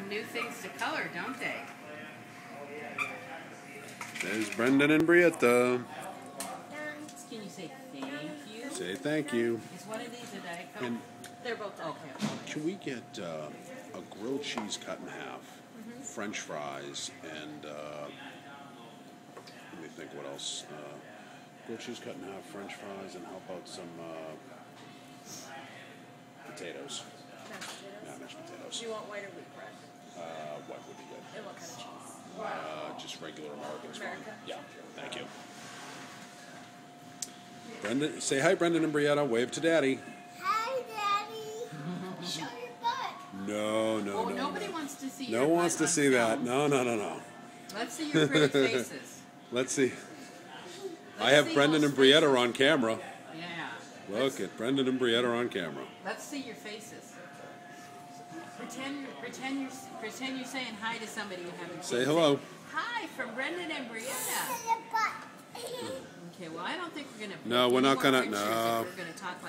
new things to color, don't they? There's Brendan and Brietta. Can you say thank you? Say thank you. Is one of these a Diet Coke? And they're both okay. can we get a grilled cheese cut in half, French fries, and let me think what else. Grilled cheese cut in half, French fries, and how about some potatoes? Yeah, mashed potatoes. Do you want white or wheat bread? What would be good? And what kind of cheese? Just regular American's fine. American? Yeah, thank you. Brendan, say hi, Brendan and Brietta. Wave to Daddy. Hi, Daddy. Show your butt. No. Nobody wants to see. No one wants to see that. No. Let's see your pretty faces. Let's see. I Let's have see Brendan those and Brietta faces. on camera. Yeah. Look at Brendan and Brietta on camera. Let's see your faces. Pretend you're saying hi to somebody you haven't seen. Say hello. Hi from Brendan and Brietta. Your butt. Okay, well I don't think we're gonna. No, we're not gonna- pictures no. if we're gonna talk like.